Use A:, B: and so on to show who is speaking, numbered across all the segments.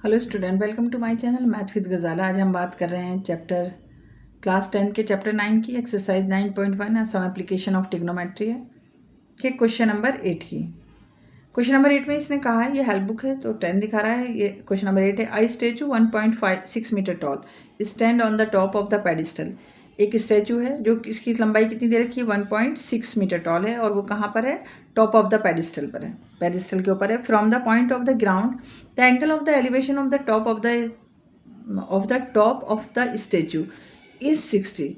A: Hello student, welcome to my channel math with Ghazala. आज हम बात कर रहे हैं क्लास 10 के चैप्टर 9 की exercise 9.1 some application of trigonometry है कि क्वेश्चन नंबर 8 की। क्वेश्चन नंबर 8 में इसने कहा है, ये हेल्प बुक है तो 10 दिखा रहा है। ये क्वेश्चन नंबर 8 है। A statue 1.56 metre tall stand on the top of the pedestal. एक स्टैचू है जो इसकी लंबाई कितनी दे रखी है, 1.6 मीटर टॉल है और वो कहाँ पर है, टॉप ऑफ द पेडिस्टल पर है, पेडिस्टल के ऊपर है। From the point of the ground the angle of the elevation of the top of the statue is 60।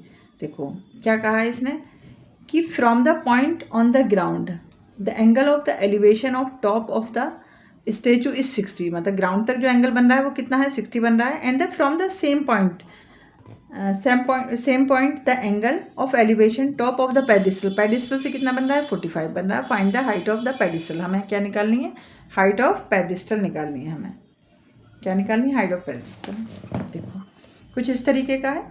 A: देखो क्या कहा है इसने कि from the point on the ground the angle of the elevation of top of the statue is 60, मतलब ground तक जो angle बन रहा है वो कितना है, 60 बन रहा है। And the from the same point the angle of elevation top of the pedestal, pedestal से कितना बन रहा है, 45 बन रहा है। Find the height of the pedestal, हमें क्या निकालनी है, हाइट ऑफ पेडिस्टल निकालनी है। हमें क्या निकालनी है, हाइट ऑफ पेडिस्टल। देखो कुछ इस तरीके का है।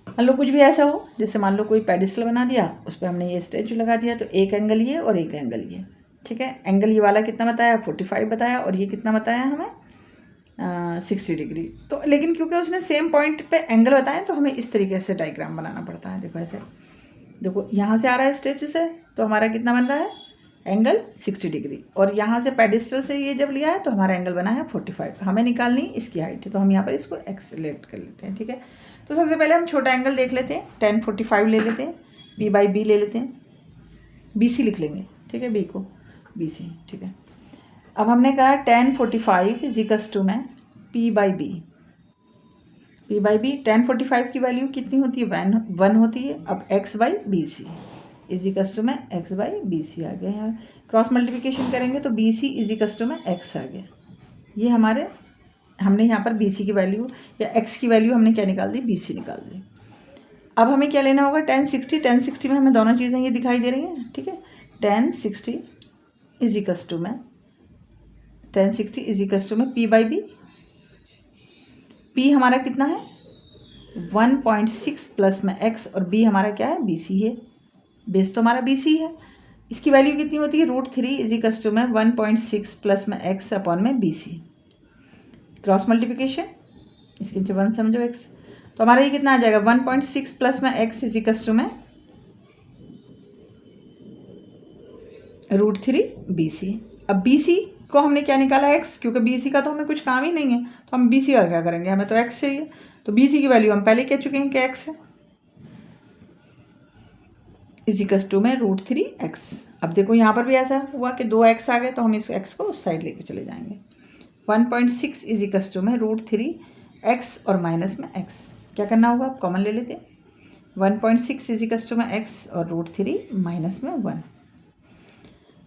A: मान लो कुछ भी ऐसा हो, जैसे मान लो कोई पेडिस्टल बना दिया, उस पर हमने ये स्टैचू लगा दिया, तो एक एंगल ये और एक एंगल ये, ठीक है। एंगल ये वाला कितना बताया, 45 बताया, और ये कितना बताया हमें, 60 डिग्री। तो लेकिन क्योंकि उसने सेम पॉइंट पे एंगल बताया तो हमें इस तरीके से डायग्राम बनाना पड़ता है। देखो ऐसे, देखो यहाँ से आ रहा है स्टैचू से, तो हमारा कितना बन रहा है, एंगल 60 डिग्री, और यहाँ से पेडिस्टल से ये जब लिया है तो हमारा एंगल बना है 45। हमें निकालनी इसकी हाइट, तो हम यहाँ पर इसको एक्सेलेट कर लेते हैं, ठीक है। तो सबसे पहले हम छोटा एंगल देख लेते हैं, 1045 ले लेते हैं, B/B ले लेते हैं, BC लिख लेंगे, ठीक है, B को BC, ठीक है। अब हमने कहा 1045 इजिकल्स टू में P/B। 1045 की वैल्यू कितनी होती है, 1 होती है। अब x/BC इजिकल्स टू में x/BC आ गया। यहाँ क्रॉस मल्टीप्लिकेशन करेंगे तो BC इजिकल्स टू में x आ गया। ये हमारे हमने यहाँ पर BC की वैल्यू या x की वैल्यू हमने क्या निकाल दी, BC निकाल दी। अब हमें क्या लेना होगा, 1060 में हमें दोनों चीज़ें ये दिखाई दे रही हैं, ठीक है। 1060 इजिकल्स टू में 1060 इजिकल्स टू में P/B। P हमारा कितना है, 1.6 प्लस में x, और B हमारा क्या है, BC है। बेस तो हमारा BC है। इसकी वैल्यू कितनी होती है, √3 इजिकल्स टू में 1.6 प्लस में x अपॉन में BC। क्रॉस मल्टीप्लिकेशन, इसके नीचे 1 समझो x, तो हमारा ये कितना आ जाएगा, 1.6 प्लस में x इजिकल्स टू में √3 BC। अब BC को हमने क्या निकाला, x, क्योंकि BC का तो हमें कुछ काम ही नहीं है, तो हम BC का क्या करेंगे, हमें तो x चाहिए। तो BC की वैल्यू हम पहले कह चुके हैं कि x है, इजिकल्स टू में √3x। अब देखो यहाँ पर भी ऐसा हुआ कि 2x आ गए, तो हम इस x को उस साइड लेके चले जाएंगे। 1.6 इजिकल्स टू में √3x और माइनस में x, क्या करना होगा, आप कॉमन ले लेते हैं। 1.6 इजिकल्स टू में x और √3 माइनस में 1,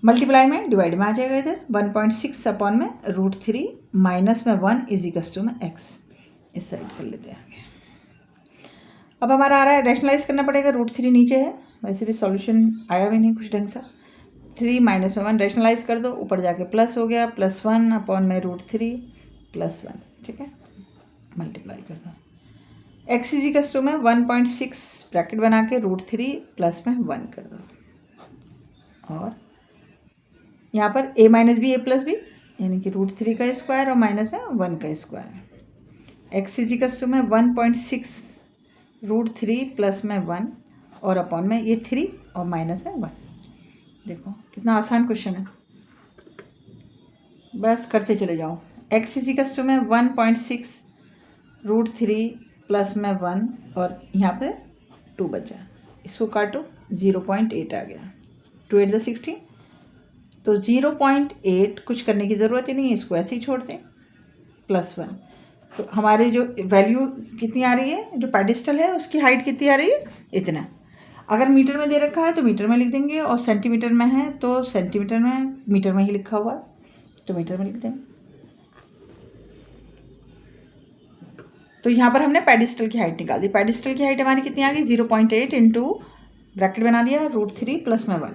A: मल्टीप्लाई में डिवाइड में आ जाएगा इधर। 1.6 अपॉन में √3 माइनस में 1 इजिकल्स टू में x, इस साइड कर लेते हैं आगे। अब हमारा आ रहा है, रैशनलाइज करना पड़ेगा, √3 नीचे है, वैसे भी सॉल्यूशन आया भी नहीं कुछ ढंग सा। 3 माइनस में 1 रैशनलाइज कर दो, ऊपर जाके प्लस हो गया, +1 अपॉन में √3 +1, ठीक है, मल्टीप्लाई कर दो। x इजिकल्स टू में 1.6 ब्रैकेट बना के √3 प्लस में 1 कर दो, और यहाँ पर a minus B, a plus B, यानी कि √3 का स्क्वायर और माइनस में 1 का स्क्वायर। x इजिकल्स टू में 1.6 √3 प्लस में 1 और अपॉन में ये 3 और माइनस में 1। देखो कितना आसान क्वेश्चन है, बस करते चले जाओ। x इजिकल्स टू में 1.6 √3 प्लस में 1 और यहाँ पे 2 बचा, इसको काटो, 0.8 आ गया। 2 8 16, तो 0.8 कुछ करने की ज़रूरत ही नहीं है, इसको ऐसे ही छोड़ दें, +1। तो हमारी जो वैल्यू कितनी आ रही है, जो पेडिस्टल है उसकी हाइट कितनी आ रही है, इतना। अगर मीटर में दे रखा है तो मीटर में लिख देंगे, और सेंटीमीटर में है तो सेंटीमीटर में, मीटर में ही लिखा हुआ तो मीटर में लिख देंगे। तो यहाँ पर हमने पेडिस्टल की हाइट निकाल दी। पेडिस्टल की हाइट हमारी कितनी आ गई, 0.8 इंटू ब्रैकेट बना दिया √3 प्लस में 1,